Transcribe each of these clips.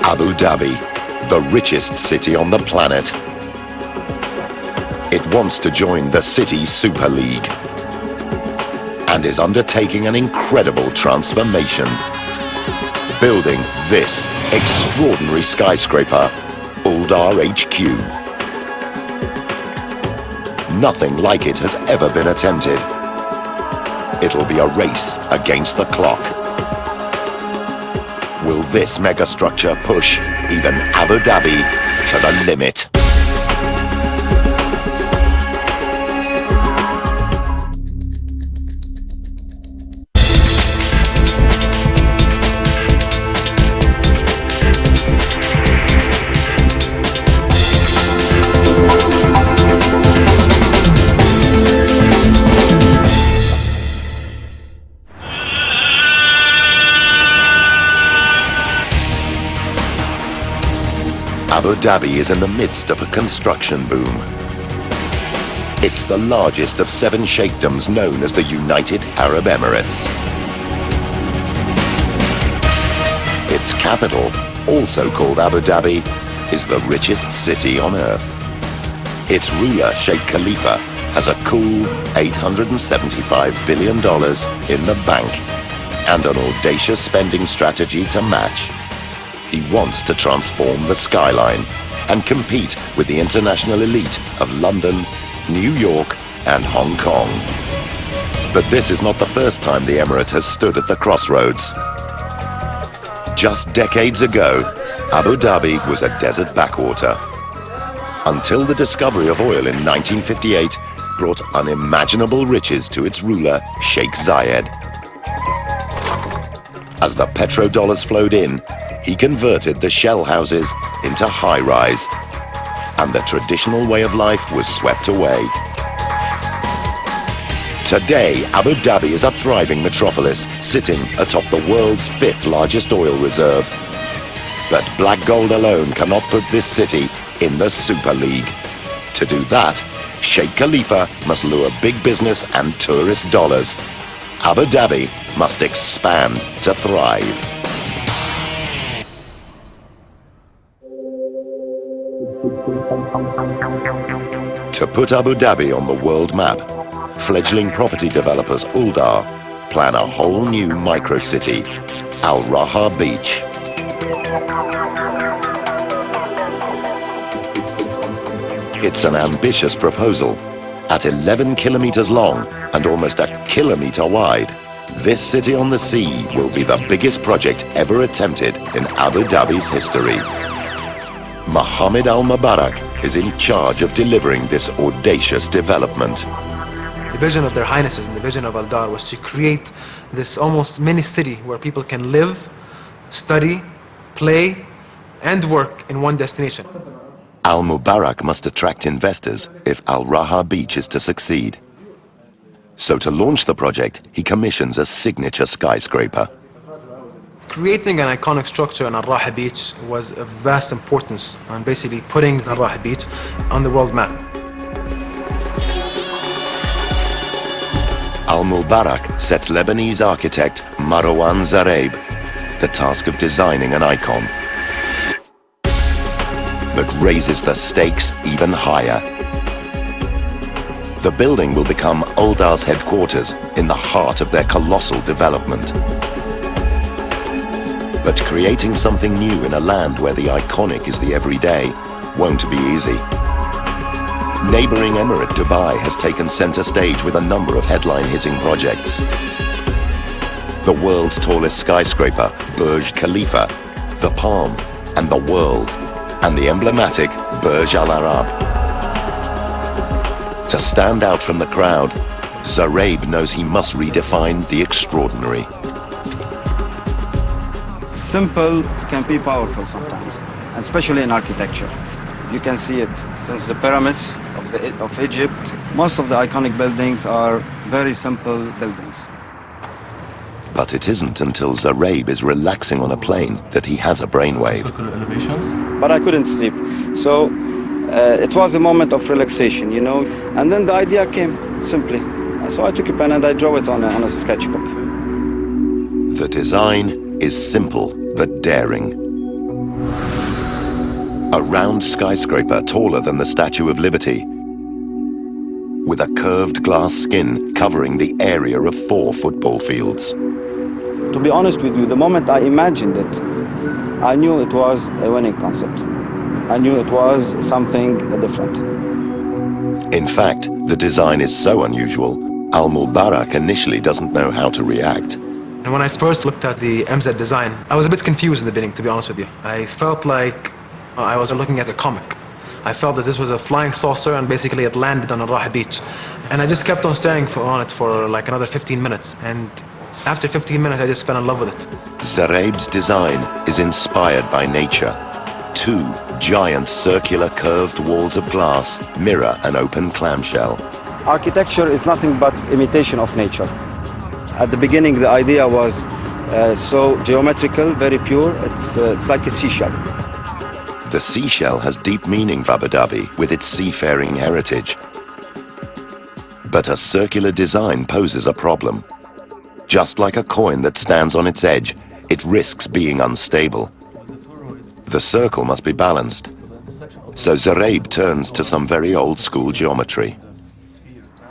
Abu Dhabi, the richest city on the planet. It wants to join the City Super League and is undertaking an incredible transformation, building this extraordinary skyscraper, Uldar HQ. Nothing like it has ever been attempted. It'll be a race against the clock. Will this megastructure push even Abu Dhabi to the limit? Abu Dhabi is in the midst of a construction boom. It's the largest of 7 sheikdoms known as the United Arab Emirates. Its capital, also called Abu Dhabi, is the richest city on earth. Its ruler, Sheikh Khalifa, has a cool $875 billion in the bank and an audacious spending strategy to match. He wants to transform the skyline and compete with the international elite of London, New York and Hong Kong. But this is not the first time the Emirate has stood at the crossroads. Just decades ago, Abu Dhabi was a desert backwater, until the discovery of oil in 1958 brought unimaginable riches to its ruler, Sheikh Zayed. As the petrodollars flowed in, he converted the shell houses into high-rise, and the traditional way of life was swept away. Today, Abu Dhabi is a thriving metropolis, sitting atop the world's 5th largest oil reserve. But black gold alone cannot put this city in the Super League. To do that, Sheikh Khalifa must lure big business and tourist dollars. Abu Dhabi must expand to thrive. To put Abu Dhabi on the world map, fledgling property developers Uldar plan a whole new micro-city, Al Raha Beach. It's an ambitious proposal. At 11 kilometers long and almost a kilometer wide, this city on the sea will be the biggest project ever attempted in Abu Dhabi's history. Mohammed Al Mubarak is in charge of delivering this audacious development. The vision of their highnesses and the vision of Uldar was to create this almost mini city where people can live, study, play, and work in one destination. Al Mubarak must attract investors if Al Raha Beach is to succeed. So to launch the project, he commissions a signature skyscraper. Creating an iconic structure on Al Raha Beach was of vast importance on basically putting Al Raha Beach on the world map. Al Mubarak sets Lebanese architect Marwan Zareib the task of designing an icon that raises the stakes even higher. The building will become Uldar's headquarters in the heart of their colossal development. But creating something new in a land where the iconic is the everyday won't be easy. Neighboring Emirate Dubai has taken center stage with a number of headline-hitting projects. The world's tallest skyscraper, Burj Khalifa, the Palm, and the World, and the emblematic Burj Al Arab. To stand out from the crowd, Zareib knows he must redefine the extraordinary. Simple can be powerful sometimes, and especially in architecture. You can see it since the pyramids of Egypt. Most of the iconic buildings are very simple buildings. But it isn't until Zareib is relaxing on a plane that he has a brainwave. But I couldn't sleep, so it was a moment of relaxation, you know. And then the idea came, simply. So I took a pen and I drew it on a sketchbook. The design is simple but daring. A round skyscraper taller than the Statue of Liberty, with a curved glass skin covering the area of 4 football fields. To be honest with you, the moment I imagined it, I knew it was a winning concept. I knew it was something different. In fact, the design is so unusual, Al-Mubarak initially doesn't know how to react. And when I first looked at the MZ design, I was a bit confused in the beginning, to be honest with you. I felt like I was looking at a comic. I felt that this was a flying saucer and basically it landed on Al-Raha beach. And I just kept on staring on it for like another 15 minutes. And after 15 minutes, I just fell in love with it. Zaraib's design is inspired by nature. 2 giant circular curved walls of glass mirror an open clamshell. Architecture is nothing but imitation of nature. At the beginning, the idea was so geometrical, very pure. It's like a seashell. The seashell has deep meaning for Abu Dhabi with its seafaring heritage. But a circular design poses a problem. Just like a coin that stands on its edge, it risks being unstable. The circle must be balanced. So Zaraib turns to some very old-school geometry.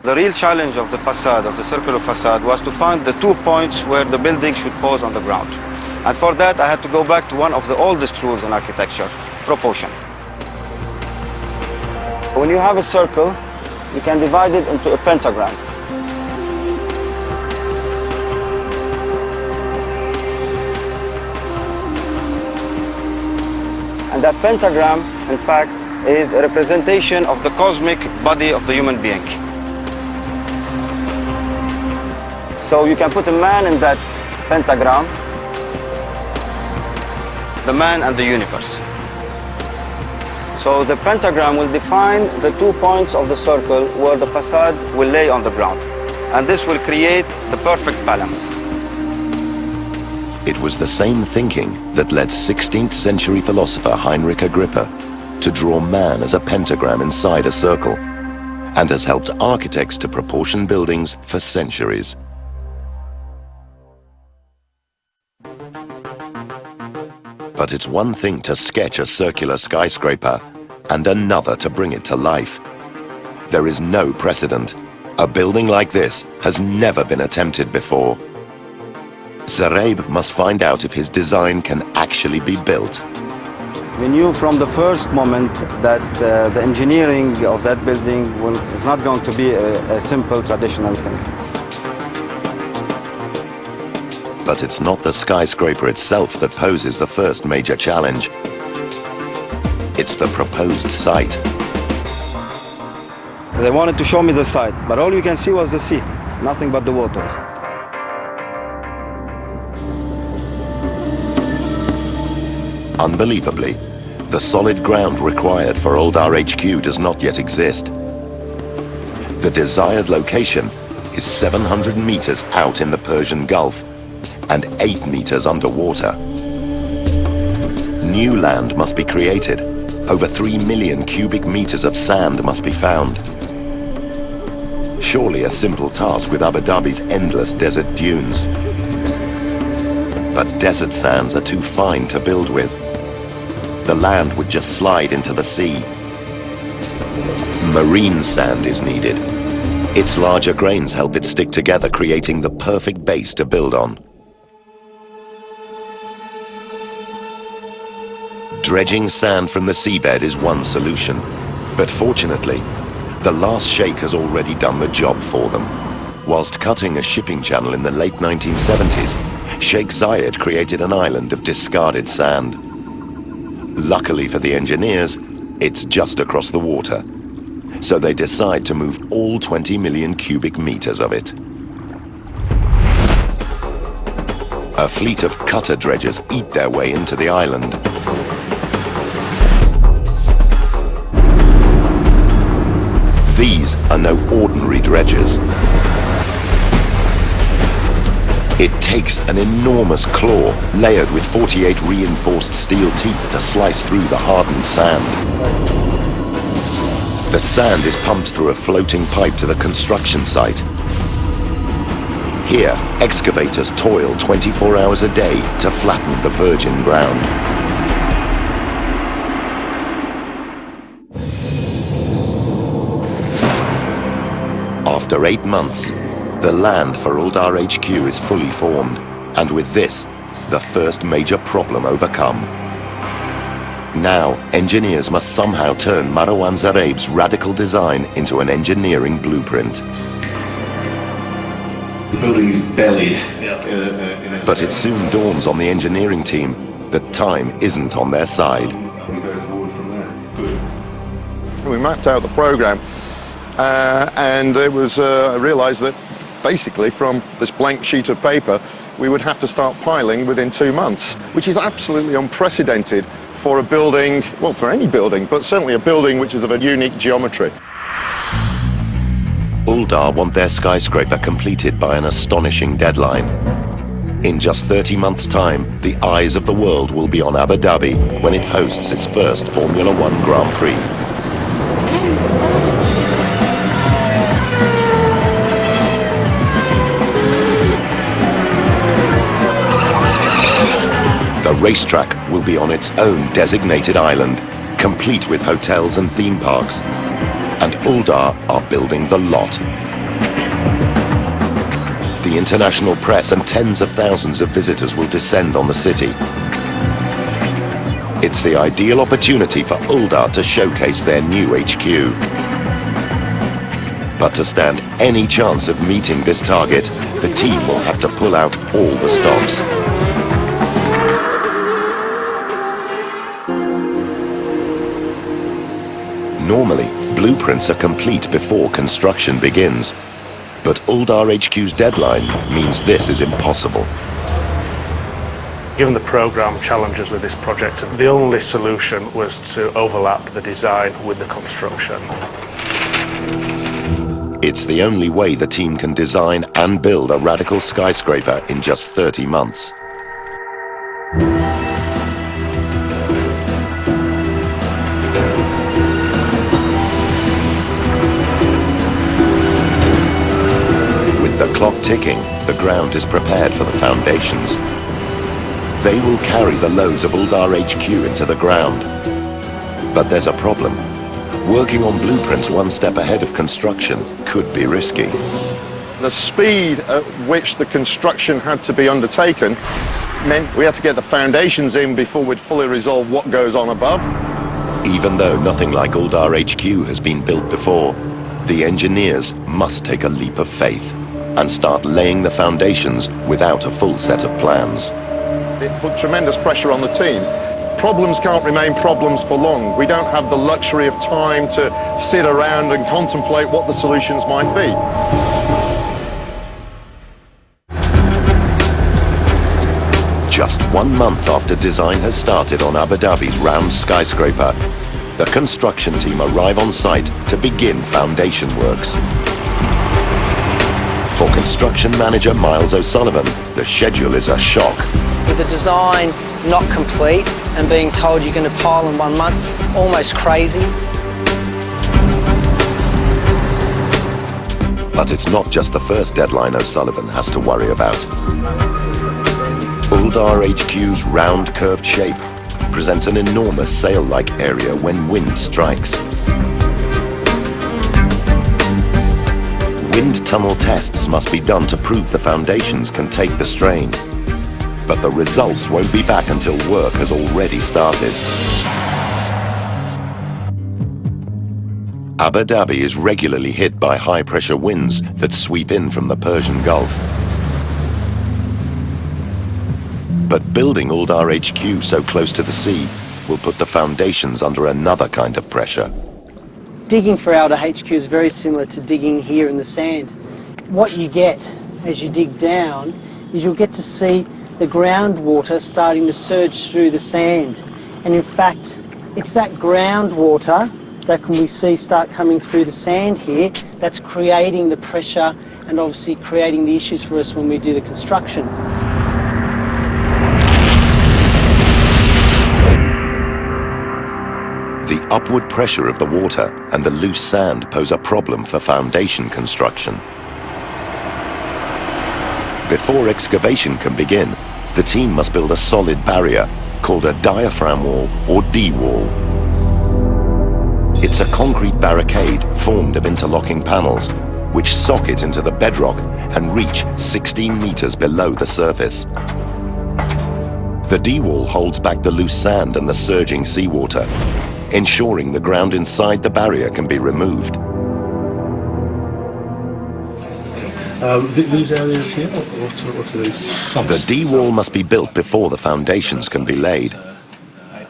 The real challenge of the facade, of the circular facade, was to find the 2 points where the building should pose on the ground. And for that, I had to go back to one of the oldest rules in architecture, proportion. When you have a circle, you can divide it into a pentagram. And that pentagram, in fact, is a representation of the cosmic body of the human being. So you can put a man in that pentagram, the man and the universe. So the pentagram will define the 2 points of the circle where the facade will lay on the ground. And this will create the perfect balance. It was the same thinking that led 16th century philosopher Heinrich Agrippa to draw man as a pentagram inside a circle, and has helped architects to proportion buildings for centuries. But it's one thing to sketch a circular skyscraper and another to bring it to life. There is no precedent. A building like this has never been attempted before. Zaraib must find out if his design can actually be built. We knew from the first moment that the engineering of that building is not going to be a simple traditional thing. But it's not the skyscraper itself that poses the first major challenge. It's the proposed site. They wanted to show me the site, but all you can see was the sea, nothing but the water. Unbelievably, the solid ground required for Old RHQ does not yet exist. The desired location is 700 meters out in the Persian Gulf and 8 meters underwater. New land must be created. Over 3 million cubic meters of sand must be found. Surely a simple task with Abu Dhabi's endless desert dunes. But desert sands are too fine to build with. The land would just slide into the sea. Marine sand is needed. Its larger grains help it stick together, creating the perfect base to build on. Dredging sand from the seabed is one solution, but fortunately, the last sheikh has already done the job for them. Whilst cutting a shipping channel in the late 1970s, Sheikh Zayed created an island of discarded sand. Luckily for the engineers, it's just across the water, so they decide to move all 20 million cubic meters of it. A fleet of cutter dredgers eat their way into the island. These are no ordinary dredgers. It takes an enormous claw layered with 48 reinforced steel teeth to slice through the hardened sand. The sand is pumped through a floating pipe to the construction site. Here, excavators toil 24 hours a day to flatten the virgin ground. After 8 months, the land for Uldar HQ is fully formed, and with this, the first major problem overcome. Now, engineers must somehow turn Marwan Zareb's radical design into an engineering blueprint. The building is bellied. But it soon dawns on the engineering team that time isn't on their side. We go forward from there. Good. We mapped out the program, and it was I realized that basically from this blank sheet of paper we would have to start piling within 2 months, which is absolutely unprecedented for a building, well, for any building, but certainly a building which is of a unique geometry. Uldar want their skyscraper completed by an astonishing deadline. In just 30 months' time, the eyes of the world will be on Abu Dhabi when it hosts its first Formula One Grand Prix. The racetrack will be on its own designated island, complete with hotels and theme parks. And Uldar are building the lot. The international press and tens of thousands of visitors will descend on the city. It's the ideal opportunity for Uldar to showcase their new HQ. But to stand any chance of meeting this target, the team will have to pull out all the stops. Normally, blueprints are complete before construction begins. But Uldar HQ's deadline means this is impossible. Given the programme challenges with this project, the only solution was to overlap the design with the construction. It's the only way the team can design and build a radical skyscraper in just 30 months. With the clock ticking, the ground is prepared for the foundations. They will carry the loads of Uldar HQ into the ground. But there's a problem. Working on blueprints one step ahead of construction could be risky. The speed at which the construction had to be undertaken meant we had to get the foundations in before we'd fully resolve what goes on above. Even though nothing like Uldar HQ has been built before, the engineers must take a leap of faith and start laying the foundations without a full set of plans. It put tremendous pressure on the team. Problems can't remain problems for long. We don't have the luxury of time to sit around and contemplate what the solutions might be. Just 1 month after design has started on Abu Dhabi's round skyscraper, the construction team arrive on site to begin foundation works. For construction manager Miles O'Sullivan, the schedule is a shock. With the design not complete and being told you're going to pile in 1 month, almost crazy. But it's not just the first deadline O'Sullivan has to worry about. Uldar HQ's round curved shape presents an enormous sail-like area when wind strikes. Wind tunnel tests must be done to prove the foundations can take the strain. But the results won't be back until work has already started. Abu Dhabi is regularly hit by high-pressure winds that sweep in from the Persian Gulf. But building Uldar HQ so close to the sea will put the foundations under another kind of pressure. Digging for Uldar HQ is very similar to digging here in the sand. What you get as you dig down is you'll get to see the groundwater starting to surge through the sand. And in fact, it's that groundwater that we see start coming through the sand here that's creating the pressure and obviously creating the issues for us when we do the construction. The upward pressure of the water and the loose sand pose a problem for foundation construction. Before excavation can begin, the team must build a solid barrier called a diaphragm wall or D-wall. It's a concrete barricade formed of interlocking panels which socket into the bedrock and reach 16 meters below the surface. The D-wall holds back the loose sand and the surging seawater, ensuring the ground inside the barrier can be removed. These areas here, what are these? The D-wall must be built before the foundations can be laid.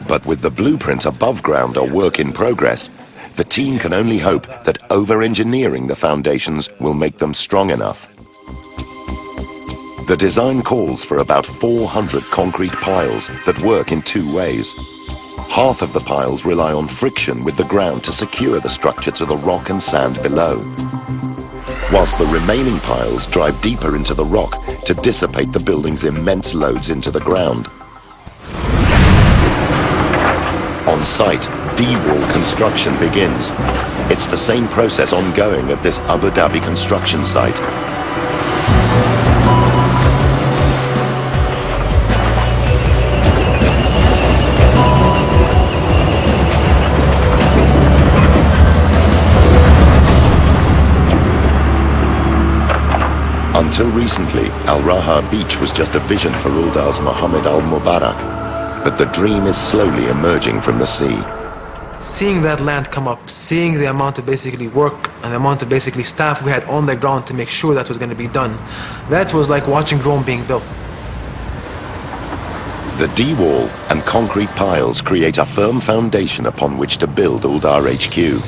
But with the blueprint above ground a work in progress, the team can only hope that over-engineering the foundations will make them strong enough. The design calls for about 400 concrete piles that work in two ways. Half of the piles rely on friction with the ground to secure the structure to the rock and sand below, whilst the remaining piles drive deeper into the rock to dissipate the building's immense loads into the ground. On site, D-wall construction begins. It's the same process ongoing at this Abu Dhabi construction site. Until recently, Al Raha Beach was just a vision for Uldar's Mohammed Al Mubarak, but the dream is slowly emerging from the sea. Seeing that land come up, seeing the amount of basically work and the amount of basically staff we had on the ground to make sure that was going to be done, that was like watching Rome being built. The D-wall and concrete piles create a firm foundation upon which to build Uldar HQ.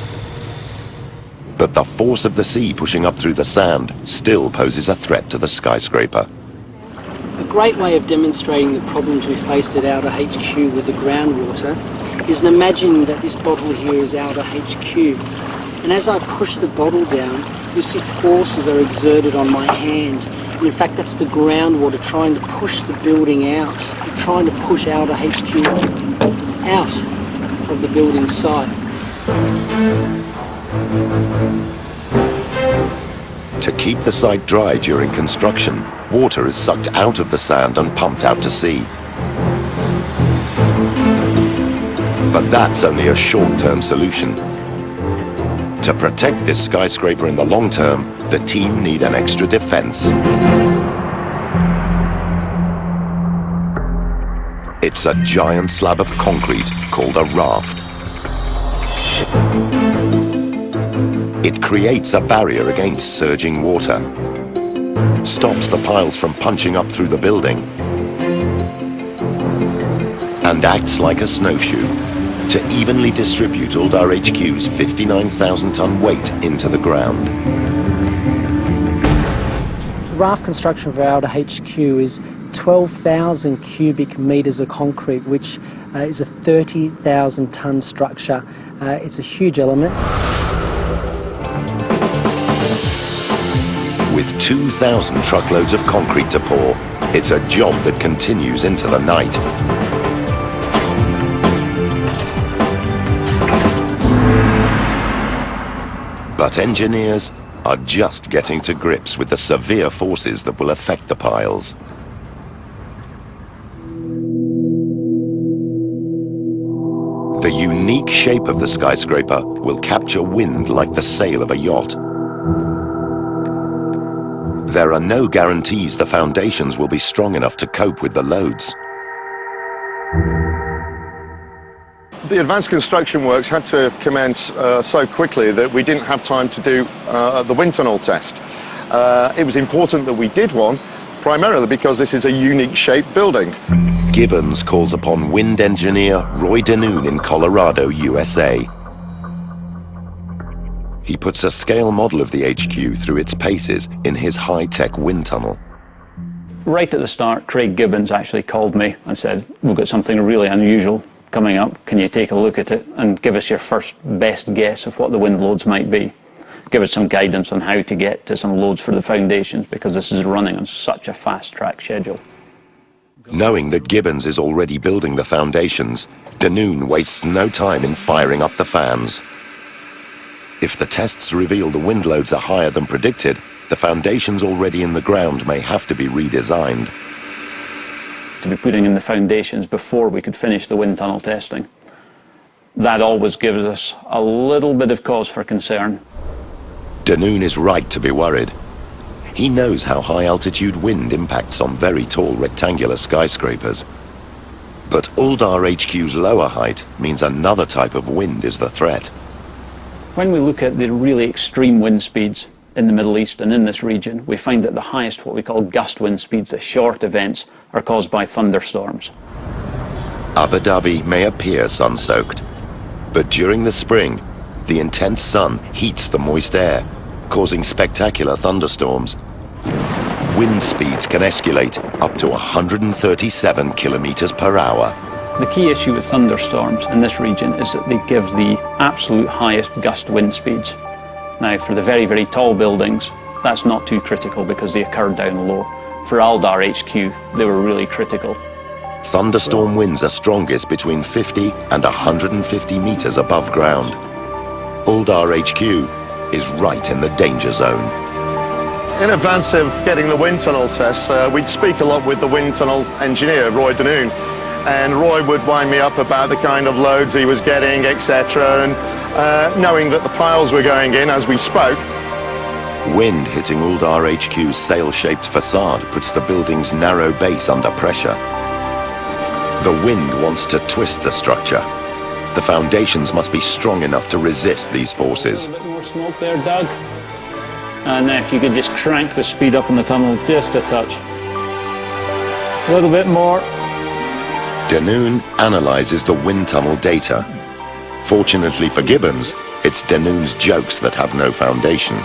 But the force of the sea pushing up through the sand still poses a threat to the skyscraper. A great way of demonstrating the problems we faced at Outer HQ with the groundwater is imagining that this bottle here is Outer HQ. And as I push the bottle down, you see forces are exerted on my hand. And in fact, that's the groundwater trying to push the building out, trying to push Outer HQ out of the building site. To keep the site dry during construction, water is sucked out of the sand and pumped out to sea. But that's only a short-term solution. To protect this skyscraper in the long term, the team need an extra defense. It's a giant slab of concrete called a raft. It creates a barrier against surging water, stops the piles from punching up through the building, and acts like a snowshoe to evenly distribute Uldar HQ's 59,000-ton weight into the ground. The raft construction for Outer HQ is 12,000 cubic metres of concrete, which is a 30,000-ton structure. It's a huge element. With 2,000 truckloads of concrete to pour, it's a job that continues into the night. But engineers are just getting to grips with the severe forces that will affect the piles. The unique shape of the skyscraper will capture wind like the sail of a yacht. There are no guarantees the foundations will be strong enough to cope with the loads. The advanced construction works had to commence so quickly that we didn't have time to do the wind tunnel test. It was important that we did one, primarily because this is a unique shaped building. Gibbons calls upon wind engineer Roy Danoon in Colorado, USA. He puts a scale model of the HQ through its paces in his high-tech wind tunnel. Right at the start, Craig Gibbons actually called me and said, "We've got something really unusual coming up. Can you take a look at it and give us your first best guess of what the wind loads might be? Give us some guidance on how to get to some loads for the foundations, because this is running on such a fast-track schedule." Knowing that Gibbons is already building the foundations, Danoon wastes no time in firing up the fans. If the tests reveal the wind loads are higher than predicted, the foundations already in the ground may have to be redesigned. To be putting in the foundations before we could finish the wind tunnel testing. That always gives us a little bit of cause for concern. Danoon is right to be worried. He knows how high-altitude wind impacts on very tall rectangular skyscrapers. But Uldar HQ's lower height means another type of wind is the threat. When we look at the really extreme wind speeds in the Middle East and in this region, we find that the highest, what we call gust wind speeds, the short events, are caused by thunderstorms. Abu Dhabi may appear sun-soaked, but during the spring, the intense sun heats the moist air, causing spectacular thunderstorms. Wind speeds can escalate up to 137 kilometers per hour. The key issue with thunderstorms in this region is that they give the absolute highest gust wind speeds. Now, for the very, very tall buildings, that's not too critical because they occur down low. For Uldar HQ, they were really critical. Thunderstorm winds are strongest between 50 and 150 meters above ground. Uldar HQ is right in the danger zone. In advance of getting the wind tunnel tests, we'd speak a lot with the wind tunnel engineer, Roy Danoon, and Roy would wind me up about the kind of loads he was getting, etc. And knowing that the piles were going in as we spoke. Wind hitting Uldar HQ's sail-shaped facade puts the building's narrow base under pressure. The wind wants to twist the structure. The foundations must be strong enough to resist these forces. A bit more smoke there, Doug. And if you could just crank the speed up in the tunnel just a touch. A little bit more. Danoon analyzes the wind tunnel data. Fortunately for Gibbons, it's Danoon's jokes that have no foundation.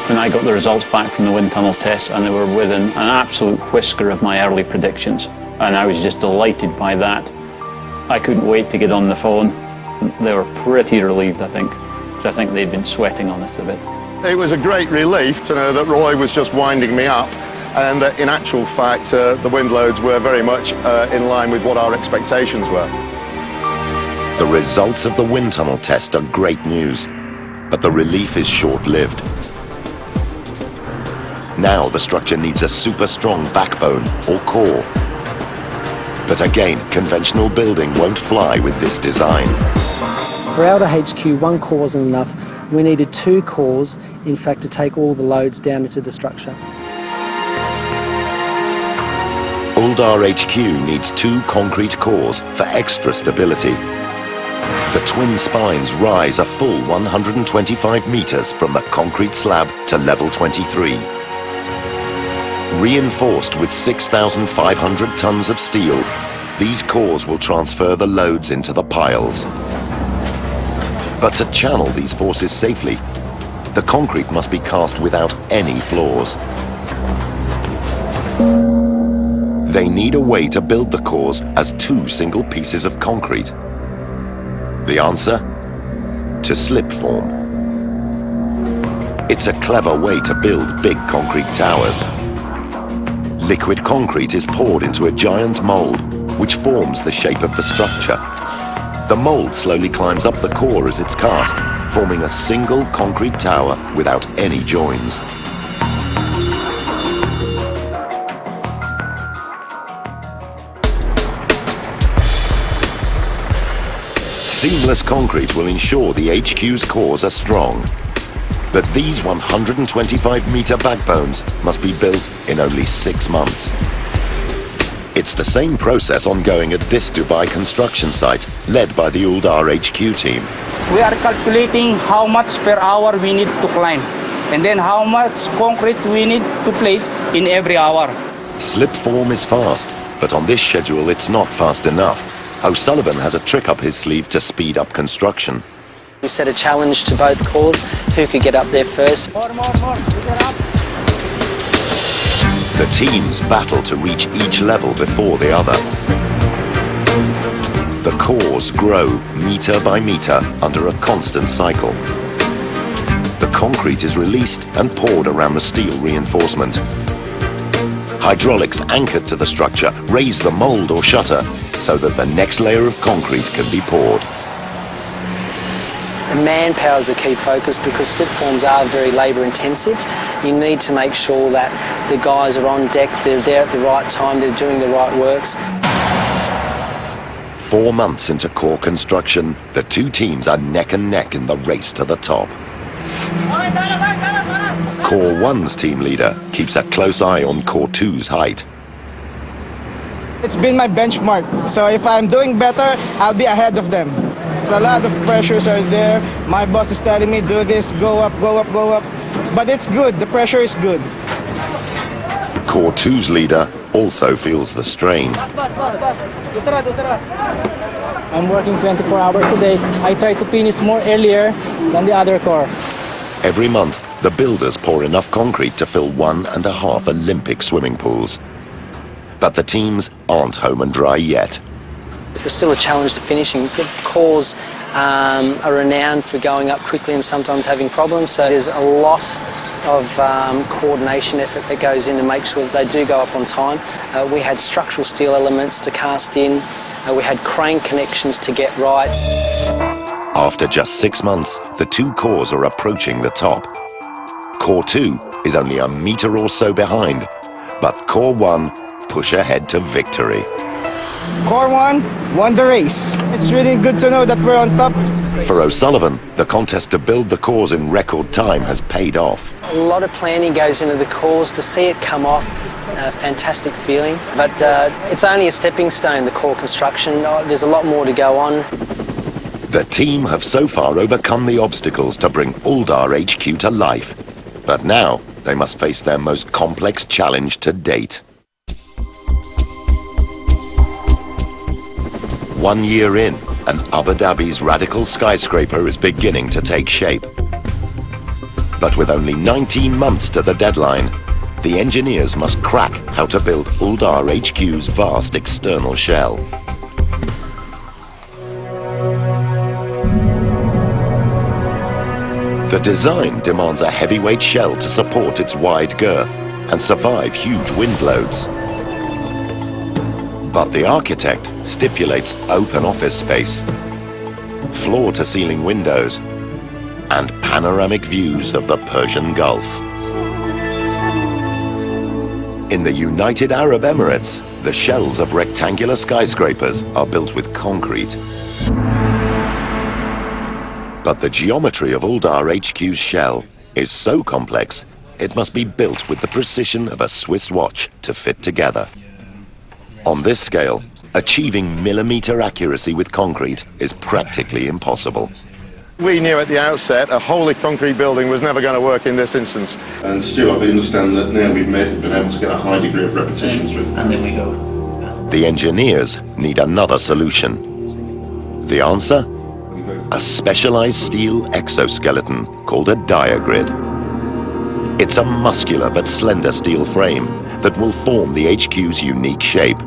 When I got the results back from the wind tunnel test, and they were within an absolute whisker of my early predictions, and I was just delighted by that. I couldn't wait to get on the phone. They were pretty relieved, I think, because I think they'd been sweating on it a bit. It was a great relief to know that Roy was just winding me up, and that in actual fact the wind loads were very much in line with what our expectations were. The results of the wind tunnel test are great news, but the relief is short-lived. Now the structure needs a super strong backbone or core. But again, conventional building won't fly with this design. For Uldar HQ, one core wasn't enough. We needed two cores, in fact, to take all the loads down into the structure. Uldar HQ needs two concrete cores for extra stability. The twin spines rise a full 125 meters from the concrete slab to level 23. Reinforced with 6,500 tons of steel, these cores will transfer the loads into the piles. But to channel these forces safely, the concrete must be cast without any flaws. They need a way to build the cores as two single pieces of concrete. The answer? To slip form. It's a clever way to build big concrete towers. Liquid concrete is poured into a giant mold, which forms the shape of the structure. The mold slowly climbs up the core as it's cast, forming a single concrete tower without any joins. Seamless concrete will ensure the HQ's cores are strong. But these 125-meter backbones must be built in only 6 months. It's the same process ongoing at this Dubai construction site, led by the Uldar HQ team. We are calculating how much per hour we need to climb, and then how much concrete we need to place in every hour. Slip form is fast, but on this schedule it's not fast enough. O'Sullivan has a trick up his sleeve to speed up construction. We set a challenge to both cores, who could get up there first. More, get up. The teams battle to reach each level before the other. The cores grow meter by meter under a constant cycle. The concrete is released and poured around the steel reinforcement. Hydraulics anchored to the structure raise the mold or shutter so that the next layer of concrete can be poured. And manpower is a key focus because slip forms are very labour intensive. You need to make sure that the guys are on deck, they're there at the right time, they're doing the right works. 4 months into core construction, the two teams are neck and neck in the race to the top. Core 1's team leader keeps a close eye on Core 2's height. It's been my benchmark, so if I'm doing better, I'll be ahead of them. There's a lot of pressures are there. My boss is telling me, do this, go up, go up, go up. But it's good, the pressure is good. Core 2's leader also feels the strain. I'm working 24 hours today. I try to finish more earlier than the other core. Every month, the builders pour enough concrete to fill 1.5 Olympic swimming pools. But the teams aren't home and dry yet. It's still a challenge to finishing. Cores are renowned for going up quickly and sometimes having problems, so there's a lot of coordination effort that goes in to make sure that they do go up on time. We had structural steel elements to cast in. We had crane connections to get right. After just 6 months, the 2 cores are approaching the top. Core 2 is only a metre or so behind, but Core 1 push ahead to victory. Core 1 won the race. It's really good to know that we're on top. For O'Sullivan, the contest to build the cores in record time has paid off. A lot of planning goes into the cores. To see it come off, a fantastic feeling. But it's only a stepping stone, the core construction. There's a lot more to go on. The team have so far overcome the obstacles to bring Uldar HQ to life. But now they must face their most complex challenge to date. 1 year in, and Abu Dhabi's radical skyscraper is beginning to take shape. But with only 19 months to the deadline, the engineers must crack how to build Uldar HQ's vast external shell. The design demands a heavyweight shell to support its wide girth and survive huge wind loads. But the architect stipulates open office space, floor-to-ceiling windows, and panoramic views of the Persian Gulf. In the United Arab Emirates, the shells of rectangular skyscrapers are built with concrete. But the geometry of Uldar HQ's shell is so complex, it must be built with the precision of a Swiss watch to fit together. On this scale, achieving millimeter accuracy with concrete is practically impossible. We knew at the outset a wholly concrete building was never going to work in this instance. And Stu, I understand that now we've been able to get a high degree of repetition through. And then we go. The engineers need another solution. The answer? A specialized steel exoskeleton called a diagrid. It's a muscular but slender steel frame that will form the HQ's unique shape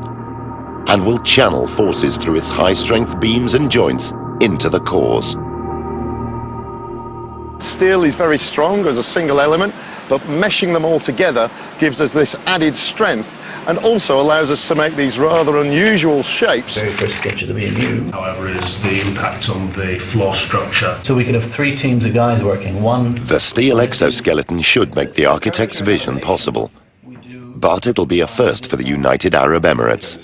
and will channel forces through its high-strength beams and joints into the cores. Steel is very strong as a single element, but meshing them all together gives us this added strength and also allows us to make these rather unusual shapes. Very first sketch of the B&U, however, is the impact on the floor structure. So we could have 3 teams of guys working. The steel exoskeleton should make the architect's vision possible, but it'll be a first for the United Arab Emirates.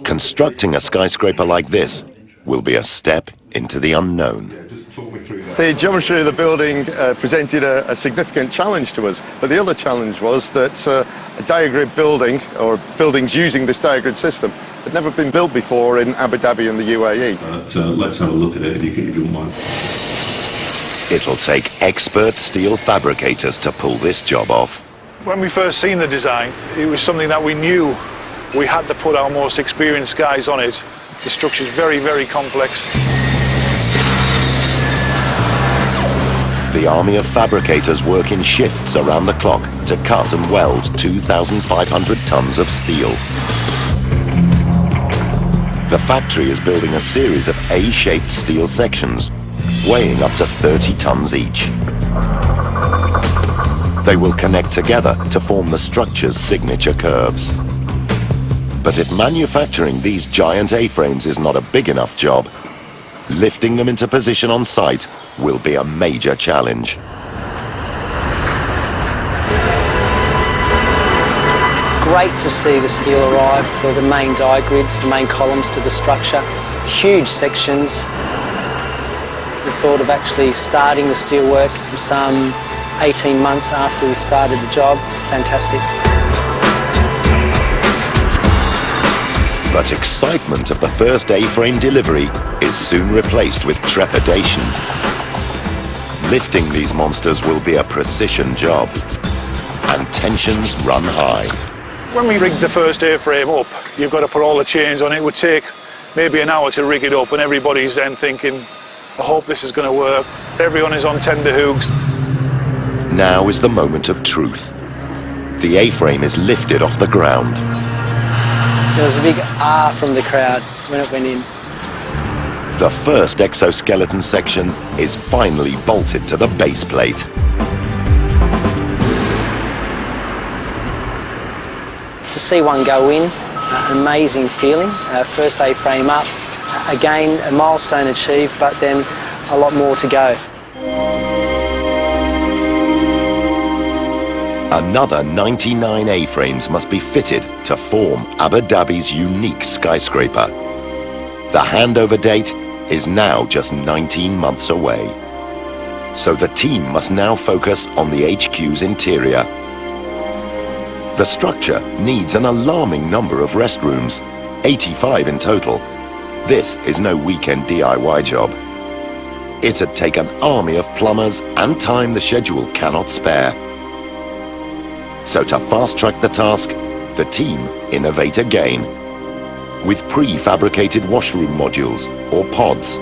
Constructing a skyscraper like this will be a step into the unknown. The geometry of the building presented a significant challenge to us, but the other challenge was that a diagrid building, or buildings using this diagrid system, had never been built before in Abu Dhabi and the UAE. Let's have a look at it if you don't mind. It'll take expert steel fabricators to pull this job off. When we first seen the design, it was something that we knew we had to put our most experienced guys on it. The structure's very, very complex. The army of fabricators work in shifts around the clock to cut and weld 2,500 tons of steel. The factory is building a series of A-shaped steel sections, weighing up to 30 tons each. They will connect together to form the structure's signature curves. But if manufacturing these giant A-frames is not a big enough job, lifting them into position on site will be a major challenge. Great to see the steel arrive for the main diagrids, the main columns to the structure. Huge sections. The thought of actually starting the steelwork, some 18 months after we started the job. Fantastic. But excitement of the first A-frame delivery is soon replaced with trepidation. Lifting these monsters will be a precision job, and tensions run high. When we rigged the first A-frame up, you've got to put all the chains on it. It would take maybe an hour to rig it up, and everybody's then thinking, I hope this is going to work. Everyone is on tender hooks. Now is the moment of truth. The A-frame is lifted off the ground. There was a big ah from the crowd when it went in. The first exoskeleton section is finally bolted to the base plate. To see one go in, an amazing feeling. First A-frame up. Again, a milestone achieved, but then a lot more to go. Another 99 A-frames must be fitted to form Abu Dhabi's unique skyscraper. The handover date is now just 19 months away. So the team must now focus on the HQ's interior. The structure needs an alarming number of restrooms, 85 in total. This is no weekend DIY job. It'd take an army of plumbers and time the schedule cannot spare. So to fast-track the task, the team innovate again with prefabricated washroom modules or pods.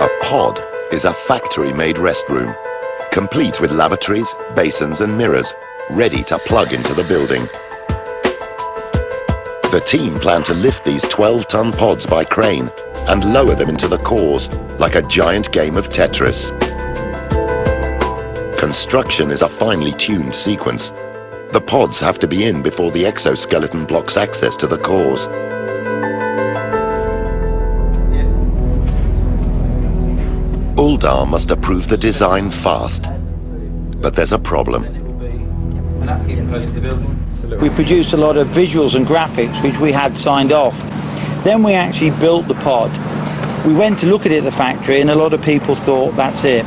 A pod is a factory-made restroom, complete with lavatories, basins and mirrors, ready to plug into the building. The team plan to lift these 12-ton pods by crane and lower them into the cores like a giant game of Tetris. Construction is a finely tuned sequence. The pods have to be in before the exoskeleton blocks access to the cores. Uldar must approve the design fast. But there's a problem. We produced a lot of visuals and graphics which we had signed off. Then we actually built the pod. We went to look at it at the factory and a lot of people thought that's it.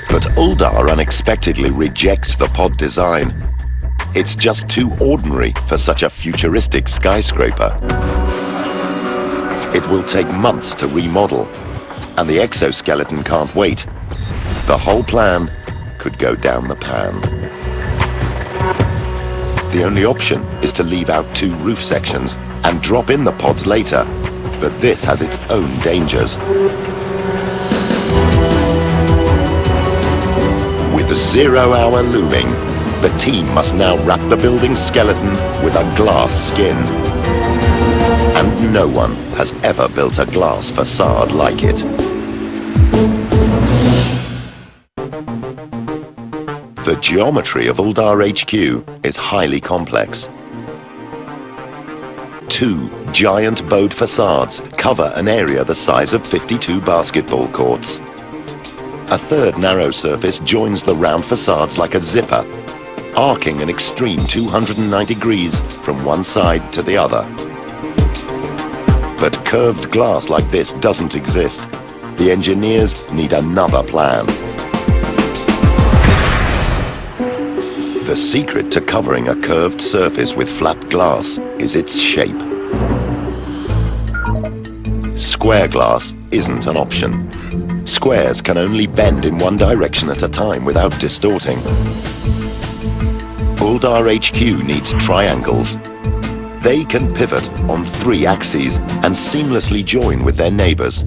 But Uldar unexpectedly rejects the pod design. It's just too ordinary for such a futuristic skyscraper. It will take months to remodel, and the exoskeleton can't wait. The whole plan could go down the pan. The only option is to leave out 2 roof sections and drop in the pods later, but this has its own dangers. With 0 hour looming, the team must now wrap the building's skeleton with a glass skin. And no one has ever built a glass facade like it. The geometry of Uldar HQ is highly complex. 2 giant bowed facades cover an area the size of 52 basketball courts. A third narrow surface joins the round facades like a zipper, arcing an extreme 290 degrees from one side to the other. But curved glass like this doesn't exist. The engineers need another plan. The secret to covering a curved surface with flat glass is its shape. Square glass isn't an option. Squares can only bend in one direction at a time without distorting. Uldar HQ needs triangles. They can pivot on 3 axes and seamlessly join with their neighbors.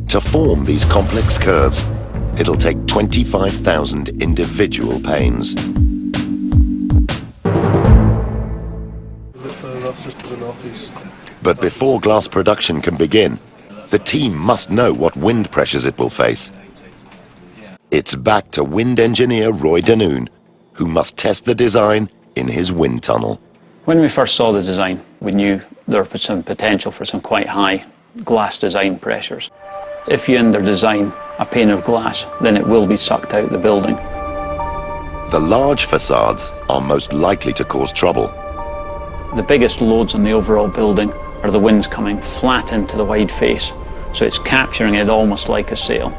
To form these complex curves, it'll take 25,000 individual panes. But before glass production can begin, the team must know what wind pressures it will face. It's back to wind engineer Roy Danoon, who must test the design in his wind tunnel. When we first saw the design, we knew there was some potential for some quite high glass design pressures. If you under design a pane of glass, then it will be sucked out the building. The large facades are most likely to cause trouble. The biggest loads on the overall building are the winds coming flat into the wide face so it's capturing it almost like a sail.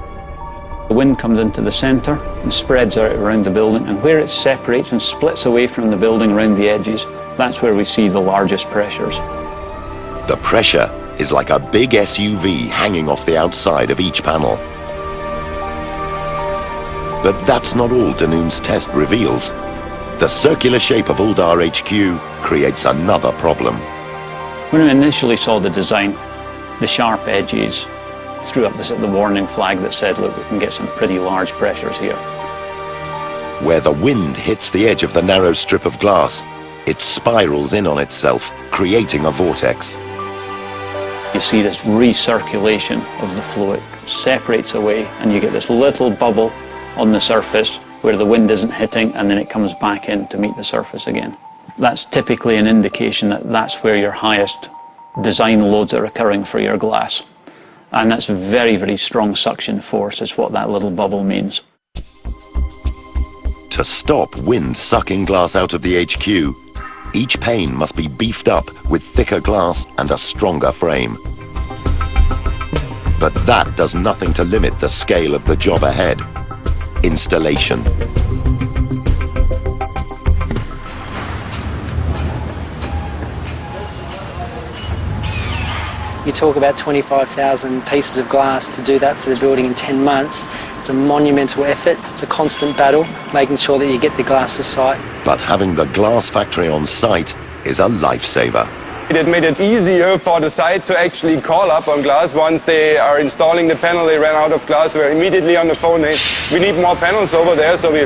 The wind comes into the centre and spreads out around the building, and where it separates and splits away from the building around the edges, that's where we see the largest pressures. The pressure is like a big SUV hanging off the outside of each panel. But that's not all Danoon's test reveals. The circular shape of Uldar HQ creates another problem. When we initially saw the design, the sharp edges threw up the warning flag that said, look, we can get some pretty large pressures here. Where the wind hits the edge of the narrow strip of glass, it spirals in on itself, creating a vortex. You see this recirculation of the fluid, separates away, and you get this little bubble on the surface where the wind isn't hitting, and then it comes back in to meet the surface again. That's typically an indication that that's where your highest design loads are occurring for your glass. And that's very, very strong suction force is what that little bubble means. To stop wind sucking glass out of the HQ, each pane must be beefed up with thicker glass and a stronger frame. But that does nothing to limit the scale of the job ahead. Installation. You talk about 25,000 pieces of glass. To do that for the building in 10 months, it's a monumental effort. It's a constant battle, making sure that you get the glass to site. But having the glass factory on site is a lifesaver. It made it easier for the site to actually call up on glass. Once they are installing the panel, they ran out of glass, we're immediately on the phone. Hey, we need more panels over there, so we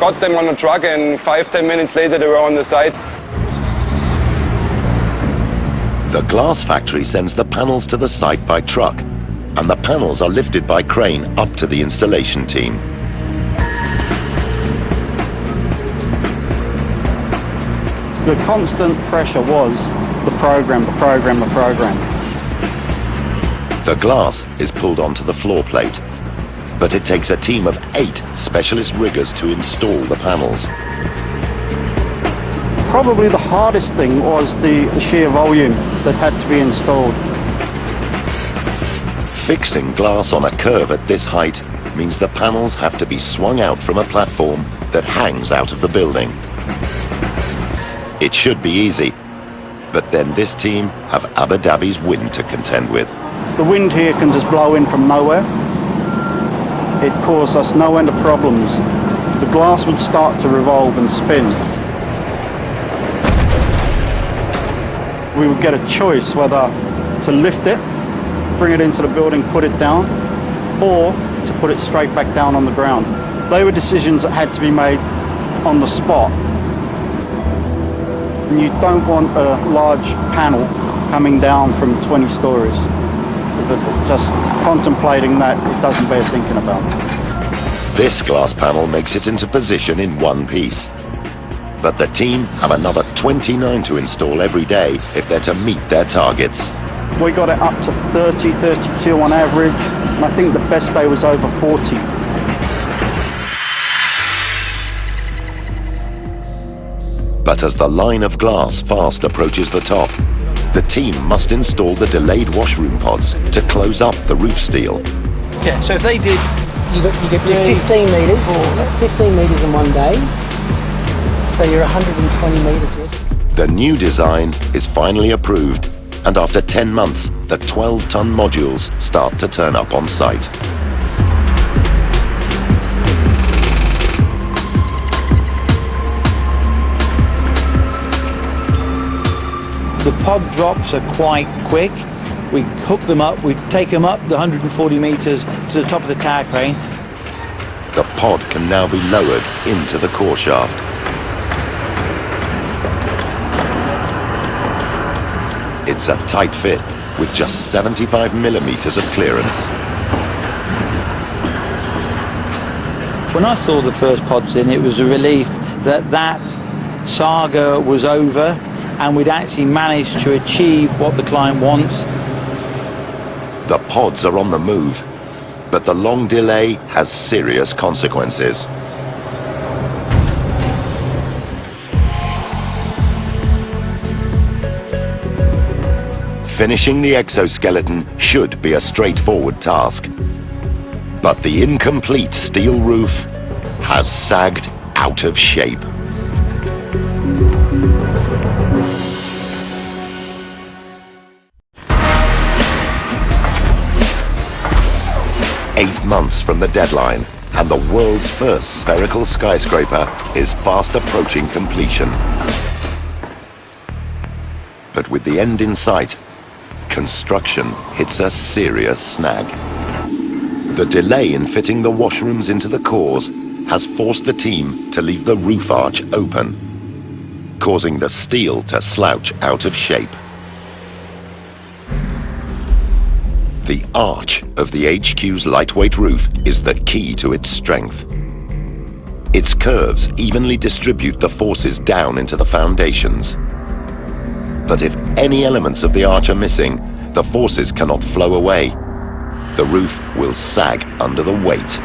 got them on a truck, and 5-10 minutes later they were on the site. The glass factory sends the panels to the site by truck, and the panels are lifted by crane up to the installation team. The constant pressure was the program. The glass is pulled onto the floor plate, but it takes a team of 8 specialist riggers to install the panels. Probably the hardest thing was the sheer volume that had to be installed. Fixing glass on a curve at this height means the panels have to be swung out from a platform that hangs out of the building. It should be easy, but then this team have Abu Dhabi's wind to contend with. The wind here can just blow in from nowhere. It caused us no end of problems. The glass would start to revolve and spin. We would get a choice whether to lift it, bring it into the building, put it down, or to put it straight back down on the ground. They were decisions that had to be made on the spot. And you don't want a large panel coming down from 20 stories. But just contemplating that, it doesn't bear thinking about. This glass panel makes it into position in one piece. But the team have another 29 to install every day if they're to meet their targets. We got it up to 30, 32 on average, and I think the best day was over 40. But as the line of glass fast approaches the top, the team must install the delayed washroom pods to close up the roof steel. Yeah, so if they did... You get 15 metres, 15 metres in one day. So you're 120 metres, yes. The new design is finally approved, and after 10 months, the 12-ton modules start to turn up on site. The pod drops are quite quick. We hook them up, we take them up the 140 metres to the top of the tower crane. The pod can now be lowered into the core shaft. It's a tight fit with just 75 millimeters of clearance. When I saw the first pods in, it was a relief that that saga was over and we'd actually managed to achieve what the client wants. The pods are on the move, but the long delay has serious consequences. Finishing the exoskeleton should be a straightforward task. But the incomplete steel roof has sagged out of shape. Eight months from the deadline, and the world's first spherical skyscraper is fast approaching completion. But with the end in sight, construction hits a serious snag. The delay in fitting the washrooms into the cores has forced the team to leave the roof arch open, causing the steel to slouch out of shape. The arch of the HQ's lightweight roof is the key to its strength. Its curves evenly distribute the forces down into the foundations. But if any elements of the arch are missing, the forces cannot flow away. The roof will sag under the weight.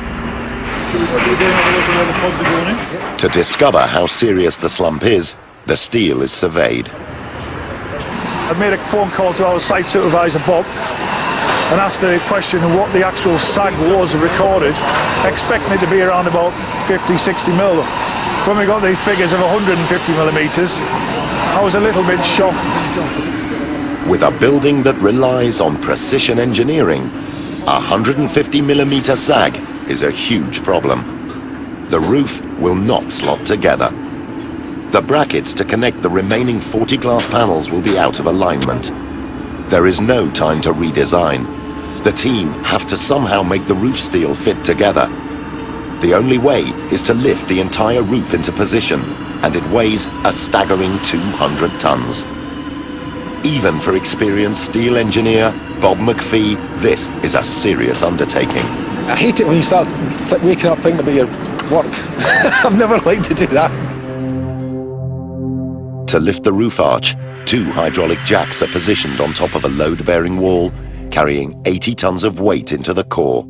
To discover how serious the slump is, the steel is surveyed. I made a phone call to our site supervisor, Bob, and asked the question of what the actual sag was recorded, expecting it to be around about 50-60 mil. When we got the figures of 150 millimetres, I was a little bit shocked. With a building that relies on precision engineering, 150 millimetre sag is a huge problem. The roof will not slot together. The brackets to connect the remaining 40 glass panels will be out of alignment. There is no time to redesign. The team have to somehow make the roof steel fit together. The only way is to lift the entire roof into position, and it weighs a staggering 200 tons. Even for experienced steel engineer Bob McPhee, this is a serious undertaking. I hate it when you start waking up thinking about your work. I've never liked to do that. To lift the roof arch, 2 hydraulic jacks are positioned on top of a load-bearing wall, carrying 80 tons of weight into the core.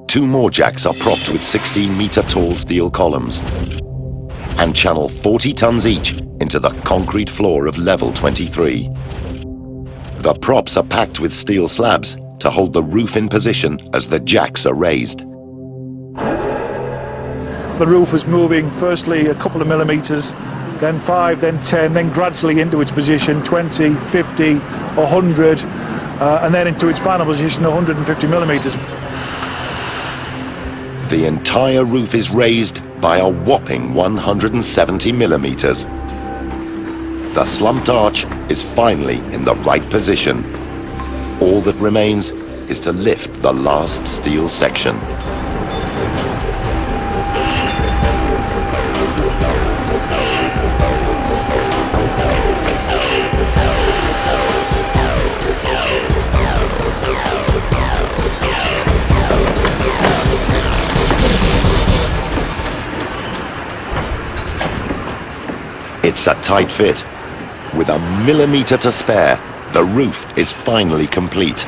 2 more jacks are propped with 16-metre-tall steel columns and channel 40 tons each into the concrete floor of level 23. The props are packed with steel slabs to hold the roof in position as the jacks are raised. The roof was moving firstly a couple of millimetres, then 5, then 10, then gradually into its position 20, 50, 100, and then into its final position 150 millimetres. The entire roof is raised by a whopping 170 millimetres. The slumped arch is finally in the right position. All that remains is to lift the last steel section. It's a tight fit. With a millimetre to spare, the roof is finally complete.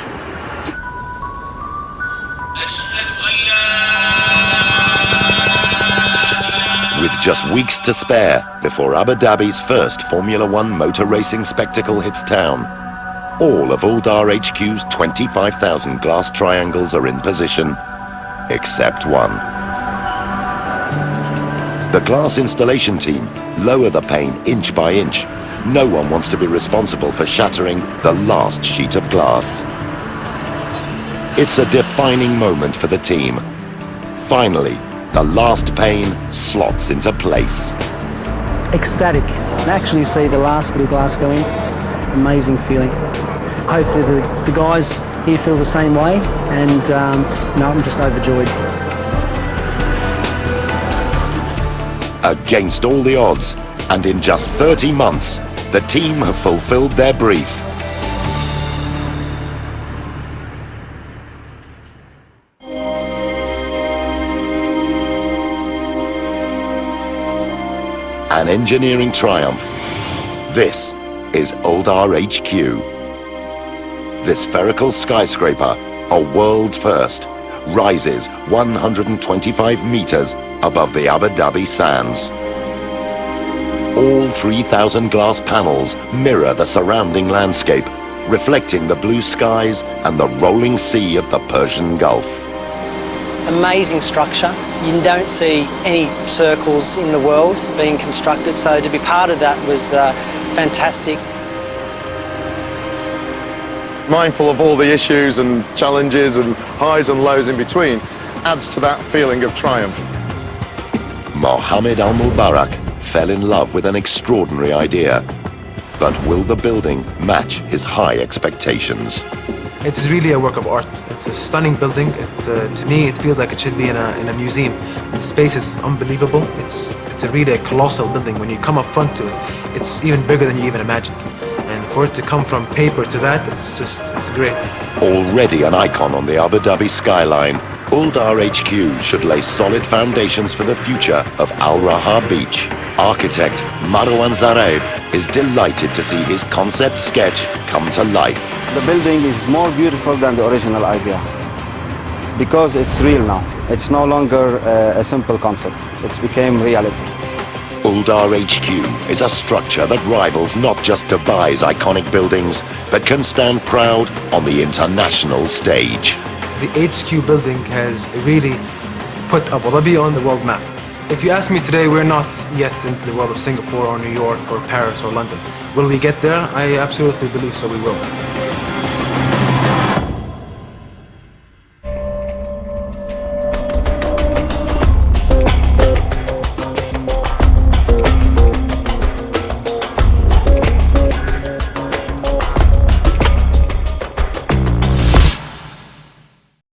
With just weeks to spare before Abu Dhabi's first Formula One motor racing spectacle hits town, all of Uldar HQ's 25,000 glass triangles are in position, except one. The glass installation team lower the pane inch by inch. No one wants to be responsible for shattering the last sheet of glass. It's a defining moment for the team. Finally, the last pane slots into place. Ecstatic. Actually see the last bit of glass go in. Amazing feeling. Hopefully the guys here feel the same way, and I'm just overjoyed. Against all the odds, and in just 30 months, the team have fulfilled their brief. An engineering triumph. This is Uldar HQ. This spherical skyscraper, a world first, rises 125 meters above the Abu Dhabi sands. All 3,000 glass panels mirror the surrounding landscape, reflecting the blue skies and the rolling sea of the Persian Gulf. Amazing structure. You don't see any circles in the world being constructed, so to be part of that was fantastic. Mindful of all the issues and challenges and highs and lows in between adds to that feeling of triumph. Mohammed Al-Mubarak fell in love with an extraordinary idea. But will the building match his high expectations? It's really a work of art. It's a stunning building. To me, it feels like it should be in a museum. The space is unbelievable. It's really a colossal building. When you come up front to it, it's even bigger than you even imagined. And for it to come from paper to that, it's great. Already an icon on the Abu Dhabi skyline, Uldar HQ should lay solid foundations for the future of Al Raha Beach. Architect Marwan Zarev is delighted to see his concept sketch come to life. The building is more beautiful than the original idea because it's real now. It's no longer a simple concept. It's became reality. Uldar HQ is a structure that rivals not just Dubai's iconic buildings, but can stand proud on the international stage. The HQ building has really put Abu Dhabi on the world map. If you ask me today, we're not yet into the world of Singapore or New York or Paris or London. Will we get there? I absolutely believe so we will.